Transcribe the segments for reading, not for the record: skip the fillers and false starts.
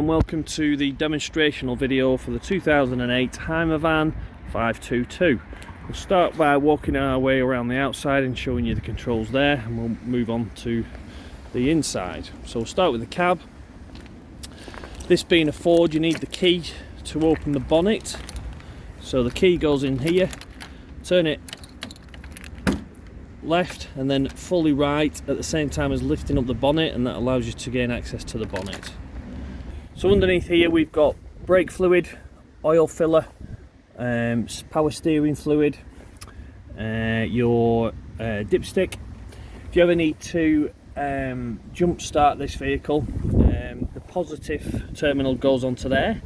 and welcome to the demonstrational video for the 2008 HymerVan 522. We'll start by walking our way around the outside and showing you the controls there, and we'll move on to the inside. So we'll start with the cab. This being a Ford, you need the key to open the bonnet. So the key goes in here, turn it left and then fully right at the same time as lifting up the bonnet, and that allows you to gain access to the bonnet. So underneath here we've got brake fluid, oil filler, power steering fluid, your dipstick. If you ever need to jump start this vehicle, the positive terminal goes onto there,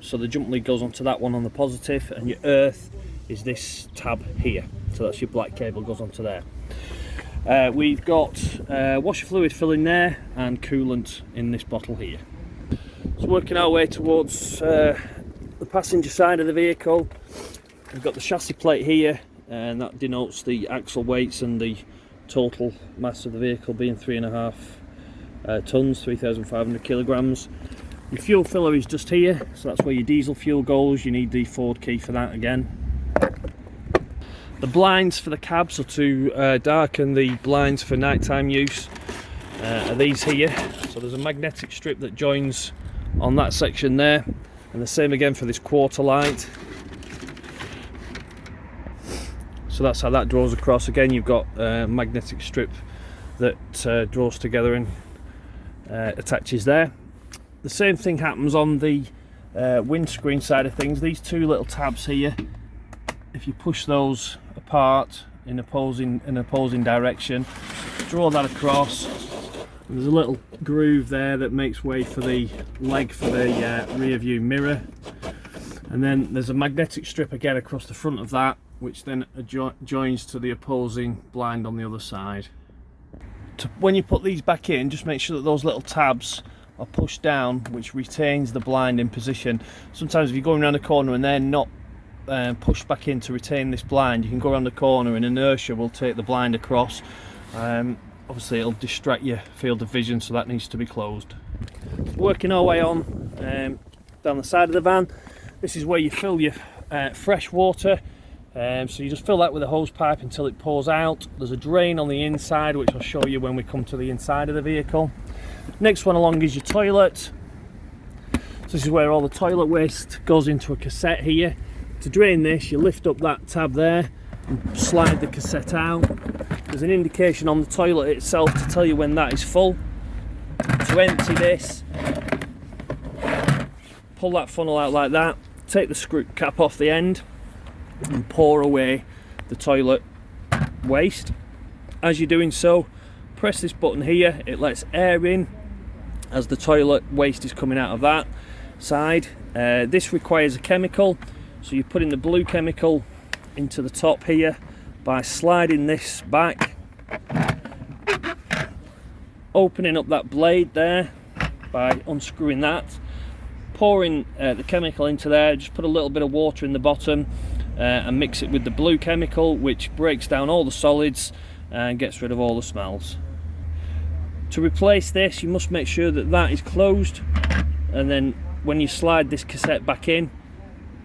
so the jump lead goes onto that one on the positive, and your earth is this tab here, so that's your black cable goes onto there. We've got washer fluid filling there and coolant in this bottle here. So working our way towards the passenger side of the vehicle, we've got the chassis plate here, and that denotes the axle weights and the total mass of the vehicle being 3.5 tons, 3,500 kilograms. Your fuel filler is just here, so that's where your diesel fuel goes. You need the Ford key for that again. The blinds for the cab, so to darken the blinds for nighttime use, are these here. So there's a magnetic strip that joins on that section there, and the same again for this quarter light. So that's how that draws across. Again, you've got a magnetic strip that draws together and attaches there. The same thing happens on the windscreen side of things. These two little tabs here, if you push those apart in opposing direction, draw that across, and there's a little groove there that makes way for the leg for the rear view mirror, and then there's a magnetic strip again across the front of that, which then joins to the opposing blind on the other side. When you put these back in, just make sure that those little tabs are pushed down, which retains the blind in position. Sometimes if you're going around a corner and they're not pushed back in to retain this blind, you can go around the corner and inertia will take the blind across. Obviously it'll distract your field of vision, so that needs to be closed. Working our way on down the side of the van, this is where you fill your fresh water. So you just fill that with a hose pipe until it pours out. There's a drain on the inside, which I'll show you when we come to the inside of the vehicle. Next one along is your toilet. So this is where all the toilet waste goes into a cassette here. To drain this, you lift up that tab there and slide the cassette out. There's an indication on the toilet itself to tell you when that is full. To empty this, pull that funnel out like that, take the screw cap off the end and pour away the toilet waste. As you're doing so, press this button here, it lets air in as the toilet waste is coming out of that side. This requires a chemical, so you put in the blue chemical into the top here by sliding this back, opening up that blade there by unscrewing that, pouring the chemical into there. Just put a little bit of water in the bottom and mix it with the blue chemical, which breaks down all the solids and gets rid of all the smells. To replace this, you must make sure that that is closed, and then when you slide this cassette back in,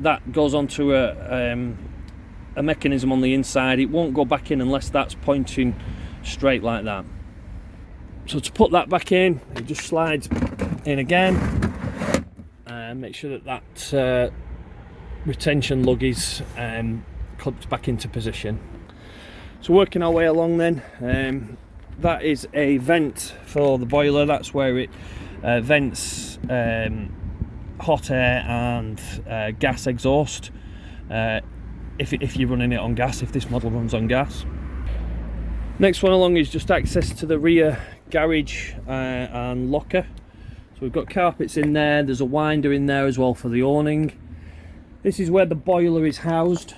that goes onto a mechanism on the inside. It won't go back in unless that's pointing straight like that. So to put that back in, it just slides in again, and make sure that that retention lug is clipped back into position. So working our way along then, that is a vent for the boiler. That's where it vents hot air and gas exhaust, if you're running it on gas, if this model runs on gas. Next one along is just access to the rear garage and locker. So we've got carpets in there, there's a winder in there as well for the awning. This is where the boiler is housed.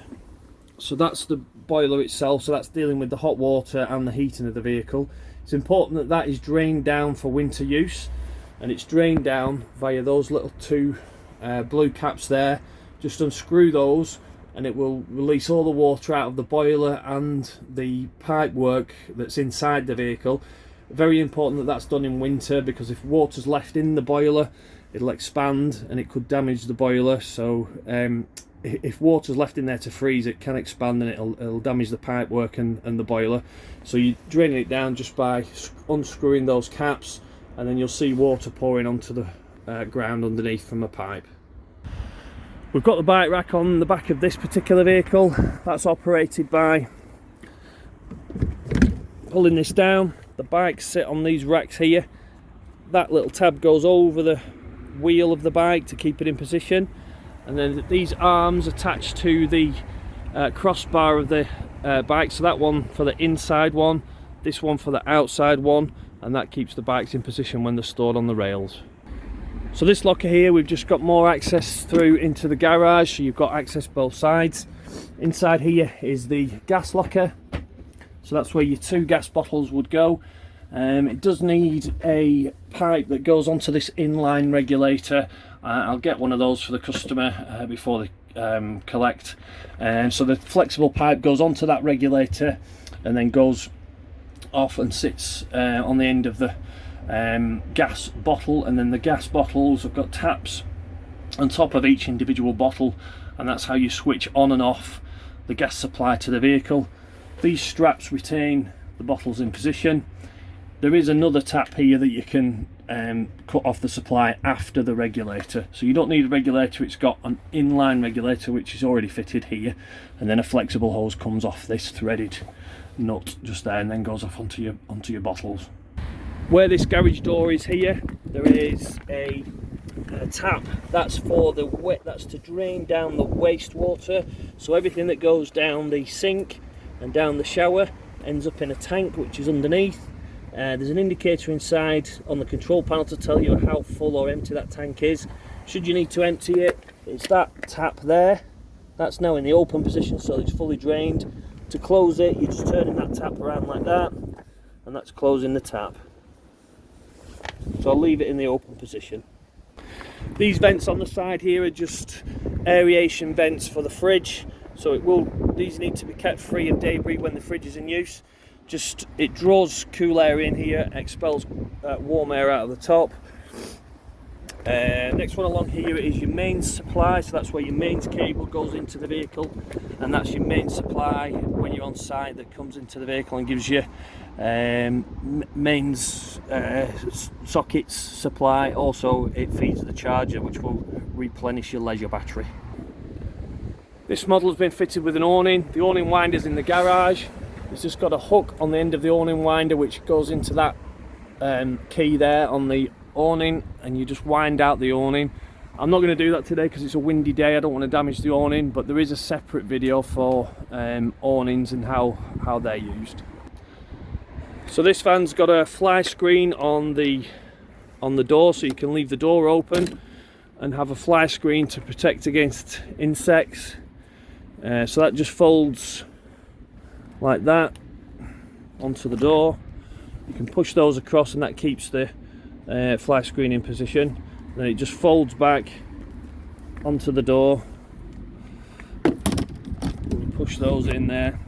So that's the boiler itself, so that's dealing with the hot water and the heating of the vehicle. It's important that that is drained down for winter use, and it's drained down via those little two blue caps there. Just unscrew those and it will release all the water out of the boiler and the pipe work that's inside the vehicle, Very important that that's done in winter, because if water's left in the boiler, it'll expand and it could damage the boiler. So if water's left in there to freeze, it can expand and it'll damage the pipework and the boiler. So you're draining it down just by unscrewing those caps, and then you'll see water pouring onto the ground underneath from a pipe. We've got the bike rack on the back of this particular vehicle. That's operated by pulling this down. The bikes sit on these racks here. That little tab goes over the wheel of the bike to keep it in position, and then these arms attached to the crossbar of the bike. So that one for the inside one, this one for the outside one, and that keeps the bikes in position when they're stored on the rails. So this locker here, we've just got more access through into the garage, so you've got access both sides. Inside here is the gas locker, so that's where your 2 gas bottles would go. It does need a pipe that goes onto this inline regulator. I'll get one of those for the customer before they collect. So the flexible pipe goes onto that regulator and then goes off and sits on the end of the gas bottle, and then the gas bottles have got taps on top of each individual bottle, and that's how you switch on and off the gas supply to the vehicle. These straps retain the bottles in position. There is another tap here that you can cut off the supply after the regulator, so you don't need a regulator. It's got an inline regulator which is already fitted here, and then a flexible hose comes off this threaded nut just there and then goes off onto your bottles. Where this garage door is here, there is a tap. That's for the that's to drain down the wastewater. So everything that goes down the sink and down the shower ends up in a tank which is underneath. There's an indicator inside on the control panel to tell you how full or empty that tank is. Should you need to empty it, it's that tap there. That's now in the open position, so it's fully drained. To close it, you're just turning that tap around like that, and that's closing the tap. So I'll leave it in the open position. These vents on the side here are just aeration vents for the fridge, so these need to be kept free of debris when the fridge is in use. It draws cool air in here, expels warm air out of the top. Next one along here is your mains supply, so that's where your mains cable goes into the vehicle, and that's your main supply when you're on site that comes into the vehicle and gives you mains sockets supply. Also it feeds the charger which will replenish your leisure battery. This model has been fitted with an awning. The awning winder's in the garage. It's just got a hook on the end of the awning winder which goes into that key there on the awning, and you just wind out the awning. I'm not going to do that today because it's a windy day. I don't want to damage the awning, but there is a separate video for awnings and how they're used. So this van's got a Flyscreen on the door, so you can leave the door open and have a Flyscreen to protect against insects. So that just folds like that onto the door. You can push those across and that keeps the Flyscreen in position. Then it just folds back onto the door. You push those in there.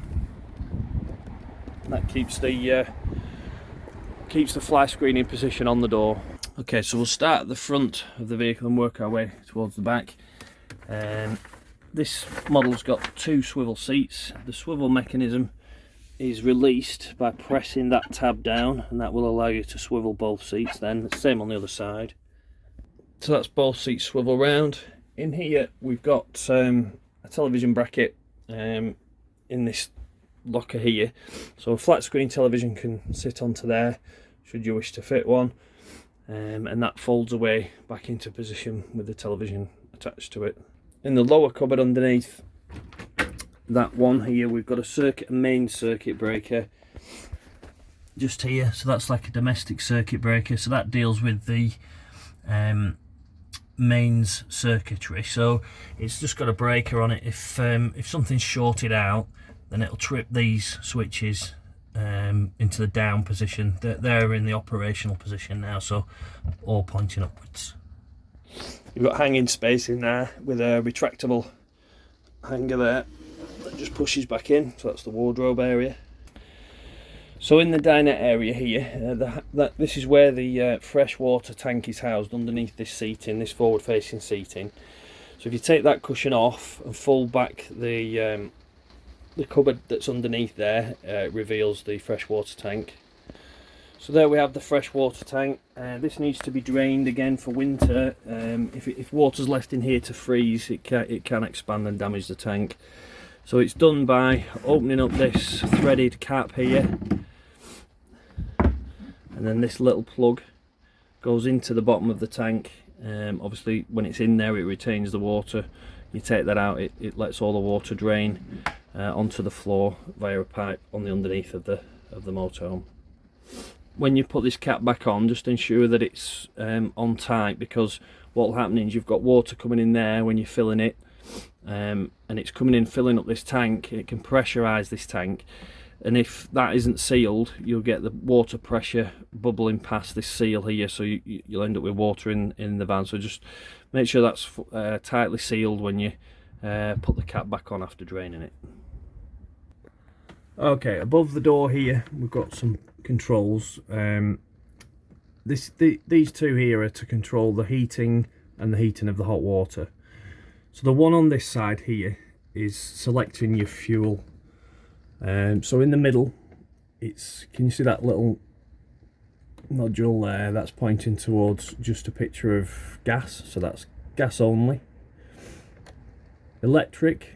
That keeps the Flyscreen in position on the door. Okay, so we'll start at the front of the vehicle and work our way towards the back. This model's got 2 swivel seats. The swivel mechanism is released by pressing that tab down, and that will allow you to swivel both seats. Then the same on the other side. So that's both seats swivel round. In here we've got a television bracket in this locker here, so a flat screen television can sit onto there should you wish to fit one, and that folds away back into position with the television attached to it. In the lower cupboard underneath that one here, we've got a main circuit breaker just here. So that's like a domestic circuit breaker, so that deals with the mains circuitry. So it's just got a breaker on it. If something's shorted out, then it'll trip these switches into the down position. They're in the operational position now, so all pointing upwards. You've got hanging space in there with a retractable hanger there that just pushes back in, so that's the wardrobe area. So in the dinette area here, this is where the freshwater tank is housed, underneath this seating, this forward facing seating. So if you take that cushion off and fold back the cupboard that's underneath there, it reveals the freshwater tank. So there we have the freshwater tank. This needs to be drained again for winter. If water's left in here to freeze, it can expand and damage the tank. So it's done by opening up this threaded cap here, and then this little plug goes into the bottom of the tank. Obviously when it's in there it retains the water. You take that out, it lets all the water drain onto the floor via a pipe on the underneath of the motorhome. When you put this cap back on, just ensure that it's on tight, because what will happen is you've got water coming in there when you're filling it, and it's coming in filling up this tank. It can pressurise this tank, and if that isn't sealed, you'll get the water pressure bubbling past this seal here, so you'll end up with water in the van. So just make sure that's tightly sealed when you put the cap back on after draining it. Okay, above the door here we've got some controls. These two here are to control the heating and the heating of the hot water. So the one on this side here is selecting your fuel. So in the middle, can you see that little nodule there? That's pointing towards just a picture of gas, so that's gas only. Electric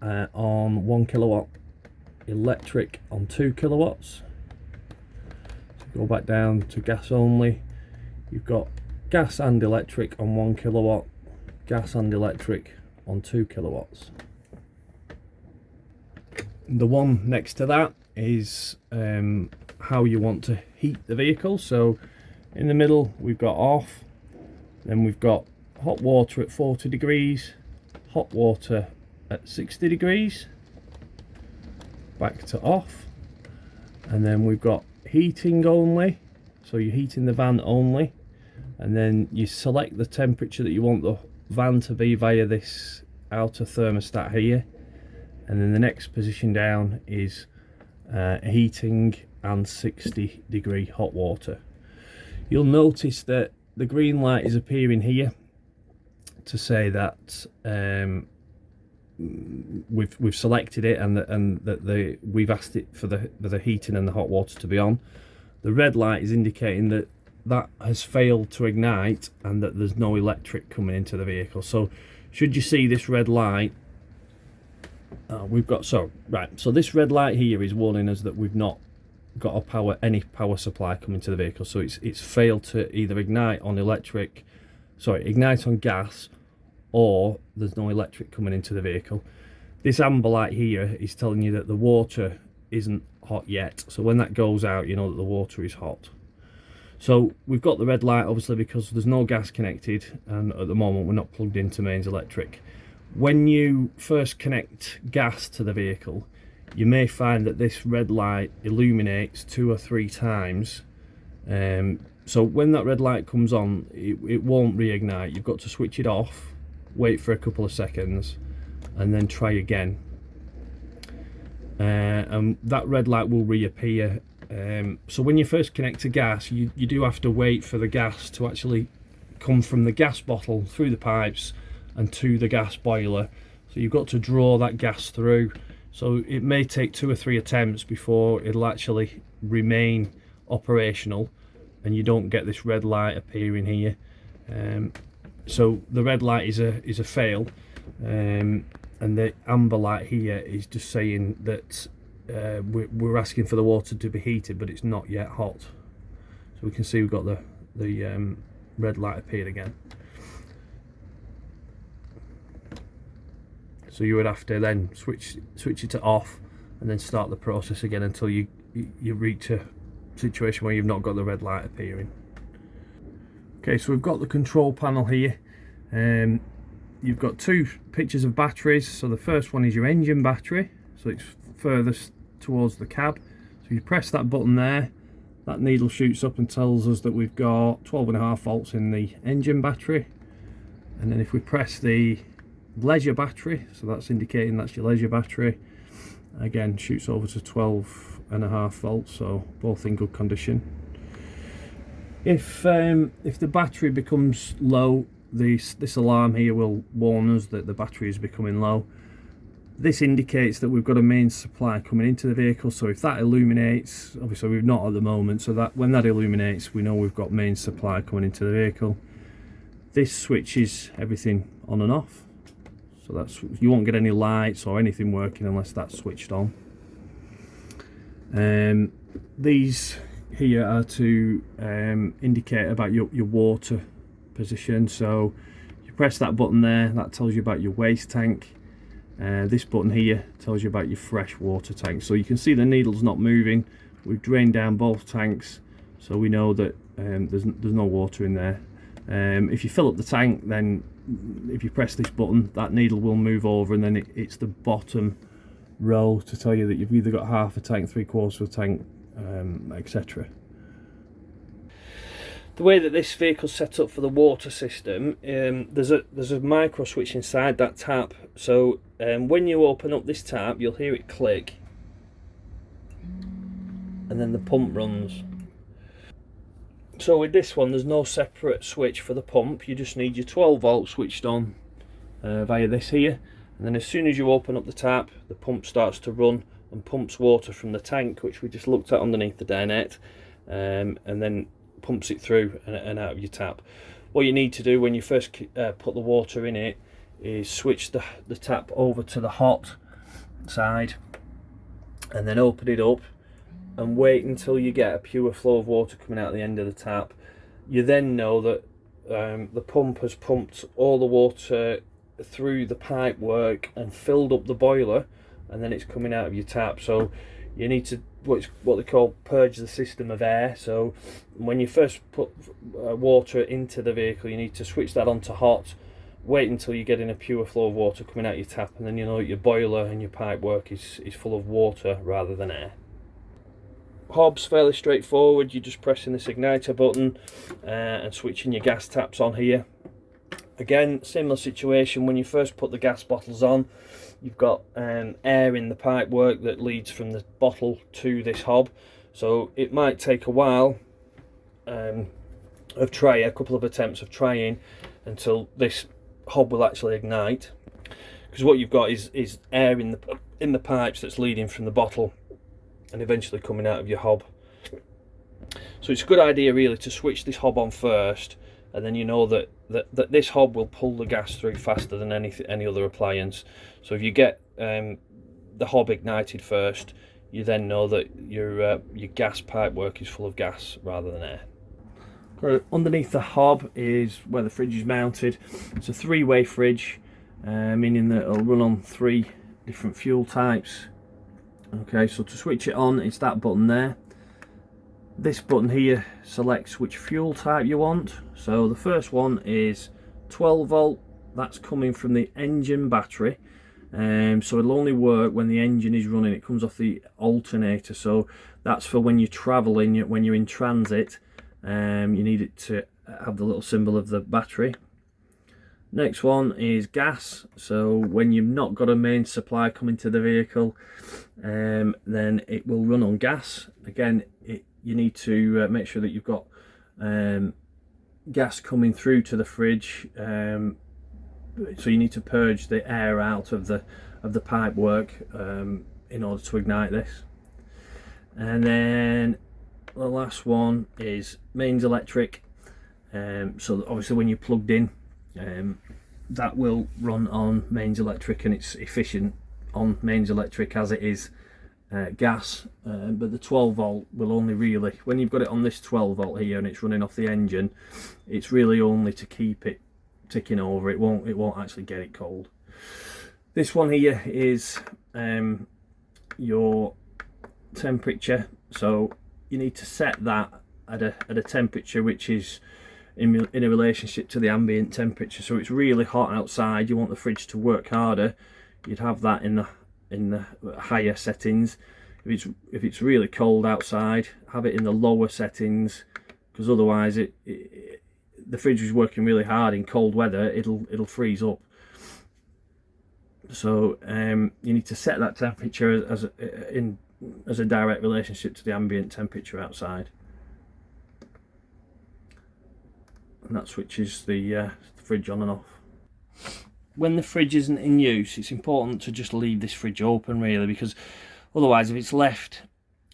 on 1 kilowatt, electric on 2 kilowatts. So go back down to gas only. You've got gas and electric on 1 kilowatt, gas and electric on 2 kilowatts. The one next to that is how you want to heat the vehicle. So in the middle we've got off, then we've got hot water at 40 degrees, hot water at 60 degrees, back to off, and then we've got heating only, so you're heating the van only, and then you select the temperature that you want the van to be via this outer thermostat here, and then the next position down is heating and 60 degree hot water. You'll notice that the green light is appearing here to say that we've selected it, and that we've asked it for the heating and the hot water to be on. The red light is indicating that has failed to ignite and that there's no electric coming into the vehicle. So should you see this red light, so this red light here is warning us that we've not got any power supply coming to the vehicle. So it's failed to either ignite on gas, or there's no electric coming into the vehicle. This amber light here is telling you that the water isn't hot yet. So when that goes out, you know that the water is hot. So we've got the red light obviously because there's no gas connected, and at the moment we're not plugged into mains electric. When you first connect gas to the vehicle, you may find that this red light illuminates 2 or 3 times. So when that red light comes on, it won't reignite. You've got to switch it off, wait for a couple of seconds, and then try again. And that red light will reappear. So when you first connect to gas, you do have to wait for the gas to actually come from the gas bottle through the pipes and to the gas boiler. So you've got to draw that gas through. So it may take 2 or 3 attempts before it'll actually remain operational, and you don't get this red light appearing here. So the red light is a fail, and the amber light here is just saying that we're asking for the water to be heated, but it's not yet hot. So we can see we've got the red light appeared again. So you would have to then switch it to off and then start the process again until you reach a situation where you've not got the red light appearing. Okay, so we've got the control panel here. You've got 2 pictures of batteries. So the first one is your engine battery, so it's furthest towards the cab. So you press that button there, that needle shoots up and tells us that we've got 12.5 volts in the engine battery. And then if we press the leisure battery, so that's indicating that's your leisure battery, again shoots over to 12 2.5 volts, so both in good condition. If the battery becomes low, this alarm here will warn us that the battery is becoming low. This indicates that we've got a mains supply coming into the vehicle, so if that illuminates, obviously we've not at the moment, so that when that illuminates we know we've got mains supply coming into the vehicle. This switches everything on and off, so that's, you won't get any lights or anything working unless that's switched on. These here are to indicate about your water position, so you press that button there, that tells you about your waste tank. This button here tells you about your fresh water tank, so you can see the needle's not moving. We've drained down both tanks, so we know that there's no water in there. If you fill up the tank, then if you press this button, that needle will move over, and then it's the bottom row to tell you that you've either got half a tank, 3/4 of a tank, etc. The way that this vehicle's set up for the water system, there's a micro switch inside that tap, so when you open up this tap you'll hear it click and then the pump runs. So with this one there's no separate switch for the pump, you just need your 12 volt switched on via this here, and then as soon as you open up the tap the pump starts to run and pumps water from the tank, which we just looked at underneath the dinette, and then pumps it through and out of your tap. What you need to do when you first put the water in it is switch the tap over to the hot side and then open it up and wait until you get a pure flow of water coming out the end of the tap. You then know that the pump has pumped all the water through the pipe work and filled up the boiler, and then it's coming out of your tap. So you need to what they call purge the system of air. So when you first put water into the vehicle, you need to switch that on to hot, wait until you're getting a pure flow of water coming out your tap, and then you know that your boiler and your pipe work is full of water rather than air. Hob's fairly straightforward, you're just pressing this igniter button and switching your gas taps on here. Again, similar situation, when you first put the gas bottles on, you've got air in the pipe work that leads from the bottle to this hob, so it might take a while a couple of attempts of trying until this hob will actually ignite, because what you've got is air in the pipes that's leading from the bottle and eventually coming out of your hob. So it's a good idea really to switch this hob on first, and then you know that this hob will pull the gas through faster than any other appliance. So if you get the hob ignited first, you then know that your gas pipe work is full of gas rather than air. Underneath the hob is where the fridge is mounted. It's a three-way fridge, meaning that it'll run on 3 different fuel types. Okay, so to switch it on, it's that button there. This button here selects which fuel type you want. So the first one is 12 volt, that's coming from the engine battery. So it'll only work when the engine is running, it comes off the alternator, so that's for when you're travelling, when you're in transit, you need it to have the little symbol of the battery. Next one is gas, so when you've not got a main supply coming to the vehicle, then it will run on gas. Again, you need to make sure that you've got gas coming through to the fridge, so you need to purge the air out of the pipe work in order to ignite this. And then the last one is mains electric, so obviously when you're plugged in, that will run on mains electric, and it's efficient on mains electric as it is gas, but the 12 volt will only really, when you've got it on this 12 volt here and it's running off the engine, it's really only to keep it ticking over. It won't actually get it cold. This one here is your temperature, so you need to set that at a temperature which is in a relationship to the ambient temperature. So it's really hot outside, you want the fridge to work harder, you'd have that in the higher settings. If it's really cold outside, have it in the lower settings, because otherwise the fridge is working really hard in cold weather, it'll freeze up. So you need to set that temperature as a direct relationship to the ambient temperature outside. And that switches the fridge on and off. When the fridge isn't in use, it's important to just leave this fridge open really, because otherwise if it's left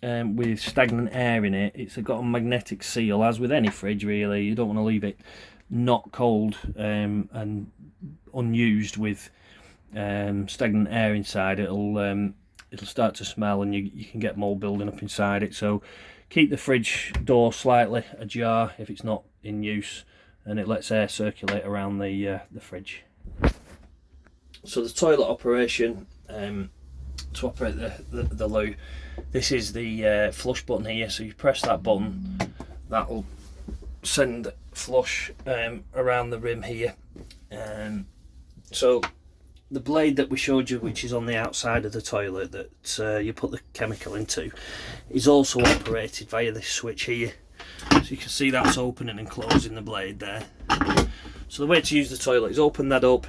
with stagnant air in it, it's got a magnetic seal, as with any fridge really. You don't want to leave it not cold and unused with stagnant air inside. It'll start to smell and you can get mold building up inside it. So keep the fridge door slightly ajar if it's not in use, and it lets air circulate around the fridge. So the toilet operation, to operate the loo, this is the flush button here. So you press that button, that'll send flush around the rim here. So the blade that we showed you, which is on the outside of the toilet that you put the chemical into, is also operated via this switch here. So you can see that's opening and closing the blade there. So the way to use the toilet is open that up,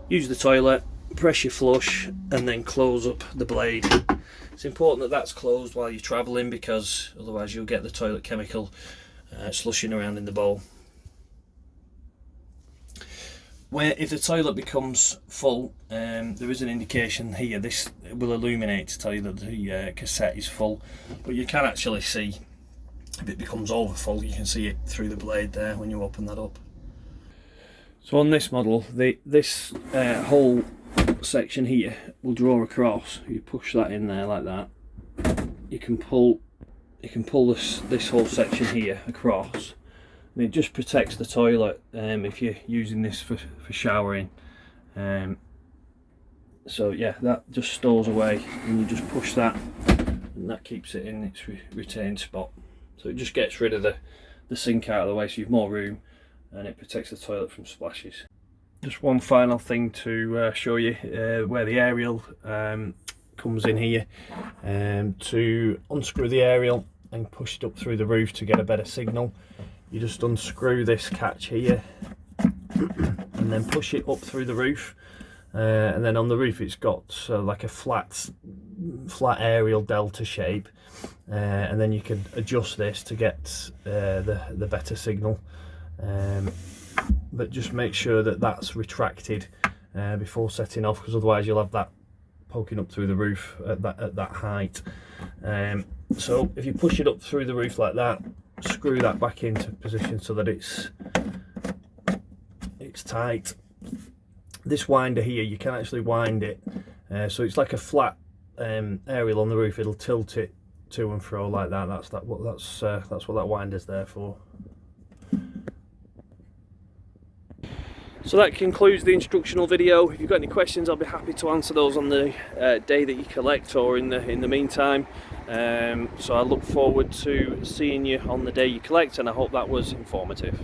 use the toilet, press your flush, and then close up the blade. It's important that that's closed while you're travelling, because otherwise you'll get the toilet chemical slushing around in the bowl. Where if the toilet becomes full, there is an indication here. This will illuminate to tell you that the cassette is full, but you can actually see if it becomes over full. You can see it through the blade there when you open that up. So on this model, this whole section here will draw across. You push that in there like that. You can pull this whole section here across. And it just protects the toilet if you're using this for showering. So yeah, that just stores away, and you just push that, and that keeps it in its retained spot. So it just gets rid of the sink out of the way, so you've more room, and it protects the toilet from splashes. Just one final thing to show you where the aerial comes in here. To unscrew the aerial and push it up through the roof to get a better signal, you just unscrew this catch here and then push it up through the roof, and then on the roof it's got like a flat aerial delta shape, and then you can adjust this to get the better signal, but just make sure that that's retracted before setting off, because otherwise you'll have that poking up through the roof at that height. So if you push it up through the roof like that, screw that back into position so that it's tight. This winder here, you can actually wind it, so it's like a flat aerial on the roof. It'll tilt it to and fro like that. That's what that winder's there for. So that concludes the instructional video. If you've got any questions, I'll be happy to answer those on the day that you collect, or in the meantime. So I look forward to seeing you on the day you collect, and I hope that was informative.